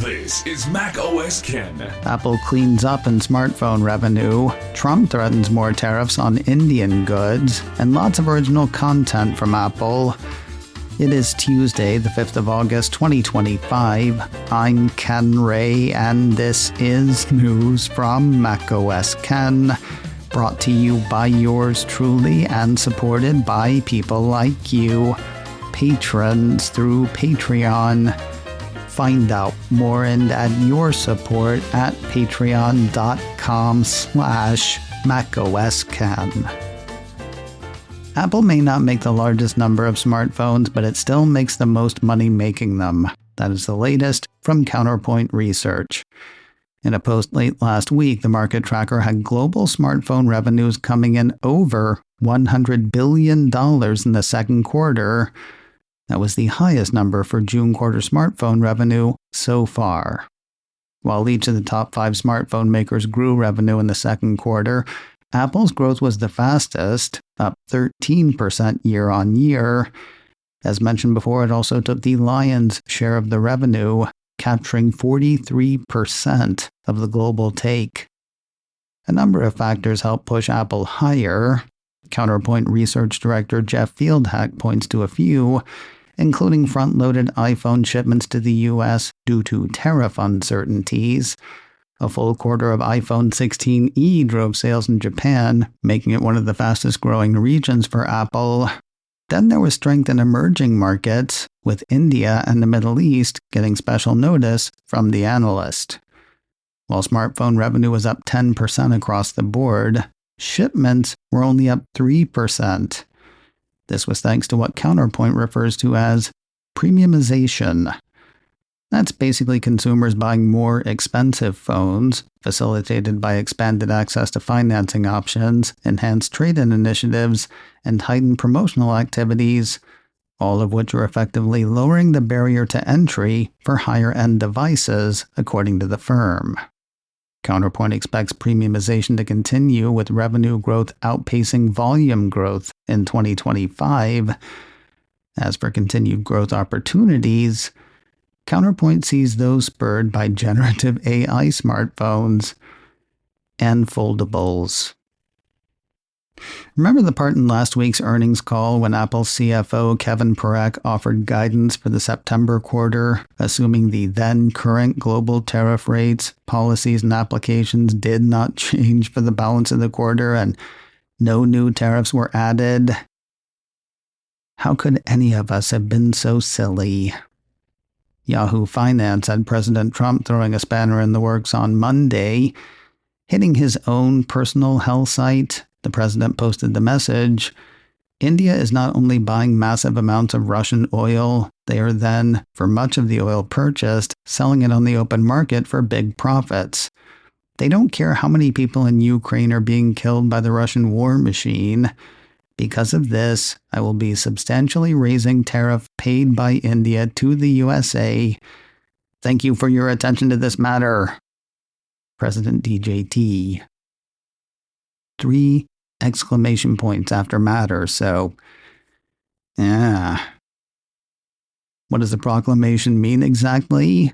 This is Mac OS Ken. Apple cleans up in smartphone revenue. Trump threatens more tariffs on Indian goods. And lots of original content from Apple. It is Tuesday, the 5th of August, 2025. I'm Ken Ray, and this is news from Mac OS Ken. Brought to you by yours truly and supported by people like you, patrons through Patreon. Find out more and add your support at patreon.com/MacOSCan. Apple may not make the largest number of smartphones, but it still makes the most money making them. That is the latest from Counterpoint research. In a post late last week, the market tracker had global smartphone revenues coming in over $100 billion in the second quarter. That was the highest number for June quarter smartphone revenue so far. While each of the top 5 smartphone makers grew revenue in the second quarter, Apple's growth was the fastest, up 13% year-on-year. As mentioned before, it also took the lion's share of the revenue, capturing 43% of the global take. A number of factors helped push Apple higher. Counterpoint research director Jeff Fieldhack points to a few, including front-loaded iPhone shipments to the US due to tariff uncertainties. A full quarter of iPhone 16e drove sales in Japan, making it one of the fastest-growing regions for Apple. Then there was strength in emerging markets, with India and the Middle East getting special notice from the analyst. While smartphone revenue was up 10% across the board, shipments were only up 3%. This was thanks to what Counterpoint refers to as premiumization. That's basically consumers buying more expensive phones, facilitated by expanded access to financing options, enhanced trade-in initiatives, and heightened promotional activities, all of which are effectively lowering the barrier to entry for higher-end devices, according to the firm. Counterpoint expects premiumization to continue, with revenue growth outpacing volume growth in 2025. As for continued growth opportunities, Counterpoint sees those spurred by generative AI smartphones and foldables. Remember the part in last week's earnings call when Apple's CFO Kevin Parekh offered guidance for the September quarter, assuming the then current global tariff rates, policies, and applications did not change for the balance of the quarter and no new tariffs were added? How could any of us have been so silly? Yahoo Finance had President Trump throwing a spanner in the works on Monday. Hitting his own personal hell site, the president posted the message, India is not only buying massive amounts of Russian oil, they are then, for much of the oil purchased, selling it on the open market for big profits. They don't care how many people in Ukraine are being killed by the Russian war machine. Because of this, I will be substantially raising tariff paid by India to the USA. Thank you for your attention to this matter. President DJT. 3 exclamation points after matter, so... What does the proclamation mean exactly?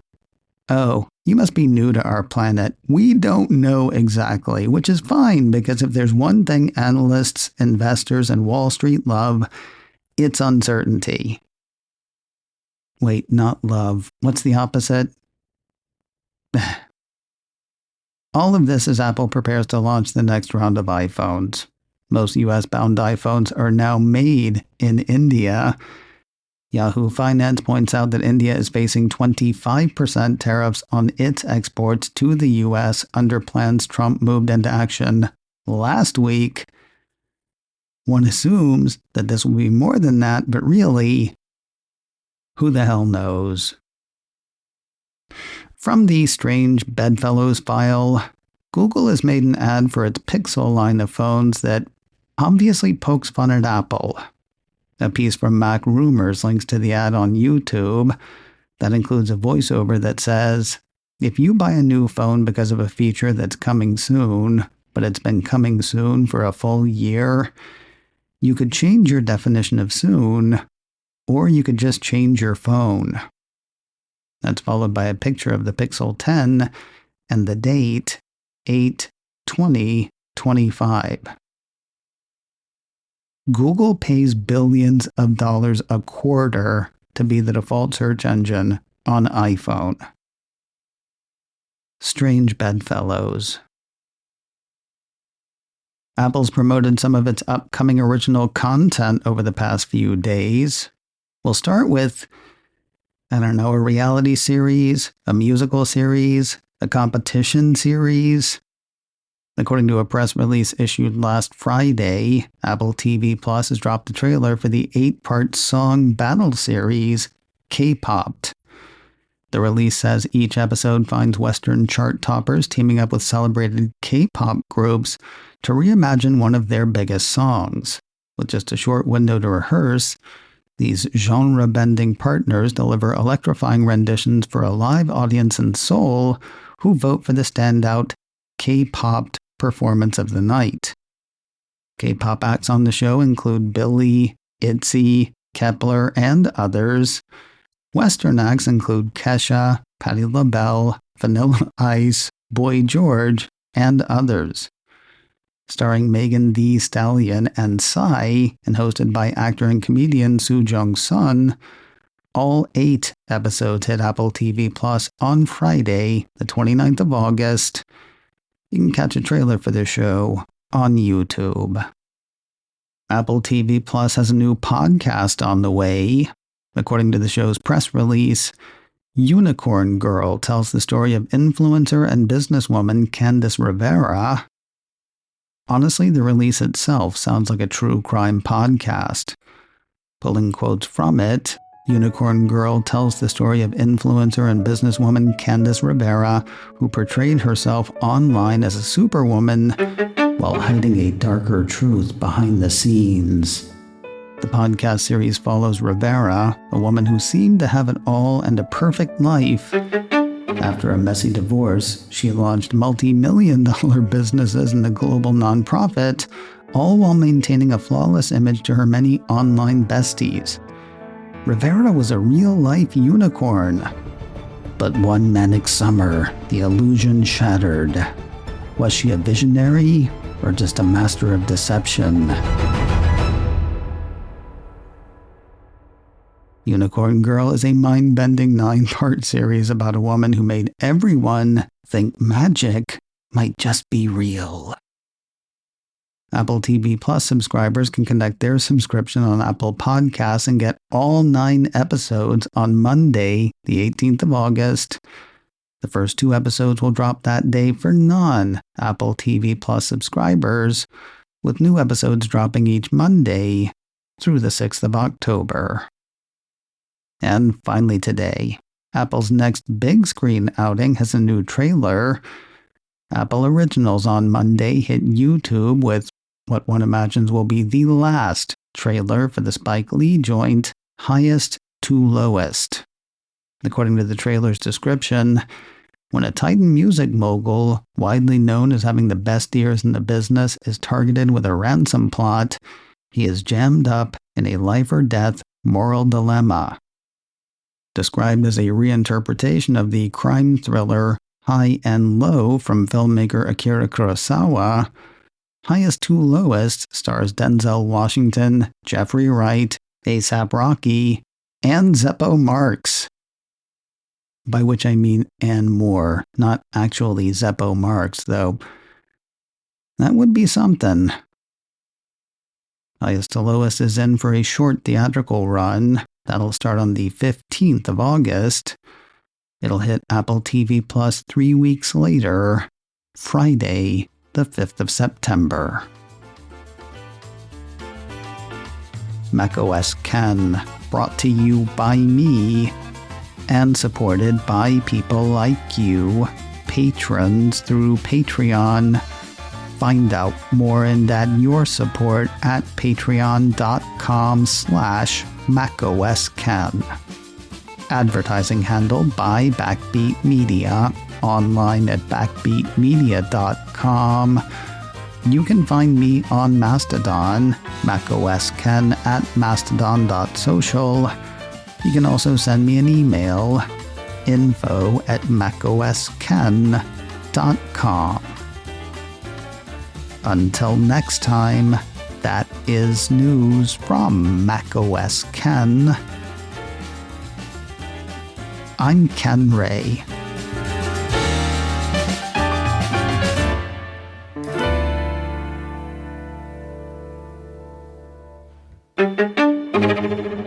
Oh, you must be new to our planet. We don't know exactly, which is fine, because if there's one thing analysts, investors, and Wall Street love, it's uncertainty. Wait, not love. What's the opposite? All of this as Apple prepares to launch the next round of iPhones. Most US-bound iPhones are now made in India. Yahoo Finance points out that India is facing 25% tariffs on its exports to the US under plans Trump moved into action last week. One assumes that this will be more than that, but really, who the hell knows? From the strange Bedfellows file, Google has made an ad for its Pixel line of phones that obviously pokes fun at Apple. A piece from Mac Rumors links to the ad on YouTube that includes a voiceover that says, if you buy a new phone because of a feature that's coming soon, but it's been coming soon for a full year, you could change your definition of soon, or you could just change your phone. That's followed by a picture of the Pixel 10 and the date 8/20/25. Google pays billions of dollars a quarter to be the default search engine on iPhone. Strange bedfellows. Apple's promoted some of its upcoming original content over the past few days. We'll start with, a reality series, a musical series, a competition series. According to a press release issued last Friday, Apple TV Plus has dropped a trailer for the 8-part song battle series, K-Popped. The release says each episode finds Western chart toppers teaming up with celebrated K-pop groups to reimagine one of their biggest songs. With just a short window to rehearse, these genre-bending partners deliver electrifying renditions for a live audience in Seoul who vote for the standout K-Popped performance of the night. K-pop acts on the show include Billy, ITZY, Kepler, and others. Western acts include Kesha, Patti LaBelle, Vanilla Ice, Boy George, and others. Starring Megan Thee Stallion and Psy, and hosted by actor and comedian Soo Jung-sun, all 8 episodes hit Apple TV Plus on Friday, the 29th of August. You can catch a trailer for the show on YouTube. Apple TV Plus has a new podcast on the way. According to the show's press release, Unicorn Girl tells the story of influencer and businesswoman Candice Rivera. Honestly, the release itself sounds like a true crime podcast. Pulling quotes from it, Unicorn Girl tells the story of influencer and businesswoman Candice Rivera, who portrayed herself online as a superwoman while hiding a darker truth behind the scenes. The podcast series follows Rivera, a woman who seemed to have it all and a perfect life. After a messy divorce, she launched multi-million-dollar businesses and a global nonprofit, all while maintaining a flawless image to her many online besties. Rivera was a real-life unicorn. But one manic summer, the illusion shattered. Was she a visionary, or just a master of deception? Unicorn Girl is a mind-bending 9-part series about a woman who made everyone think magic might just be real. Apple TV Plus subscribers can conduct their subscription on Apple Podcasts and get all 9 episodes on Monday, the 18th of August. The first 2 episodes will drop that day for non-Apple TV Plus subscribers, with new episodes dropping each Monday through the 6th of October. And finally today, Apple's next big screen outing has a new trailer. Apple Originals on Monday hit YouTube with what one imagines will be the last trailer for the Spike Lee joint, Highest to Lowest. According to the trailer's description, when a Titan music mogul, widely known as having the best ears in the business, is targeted with a ransom plot, he is jammed up in a life-or-death moral dilemma. Described as a reinterpretation of the crime thriller High and Low from filmmaker Akira Kurosawa, Highest to Lowest stars Denzel Washington, Jeffrey Wright, A$AP Rocky, and Zeppo Marx. By which I mean and more, not actually Zeppo Marx, though. That would be something. Highest to Lowest is in for a short theatrical run. That'll start on the 15th of August. It'll hit Apple TV Plus 3 weeks later, Friday, the 5th of September. macOS Ken, brought to you by me, and supported by people like you, patrons through Patreon. Find out more and add your support at patreon.com/macOSKen. Advertising handled by Backbeat Media, online at backbeatmedia.com. You can find me on Mastodon, macOSKen at mastodon.social. You can also send me an email, info@macosken.com. Until next time, that is news from macOS Ken. I'm Ken Ray. Thank you.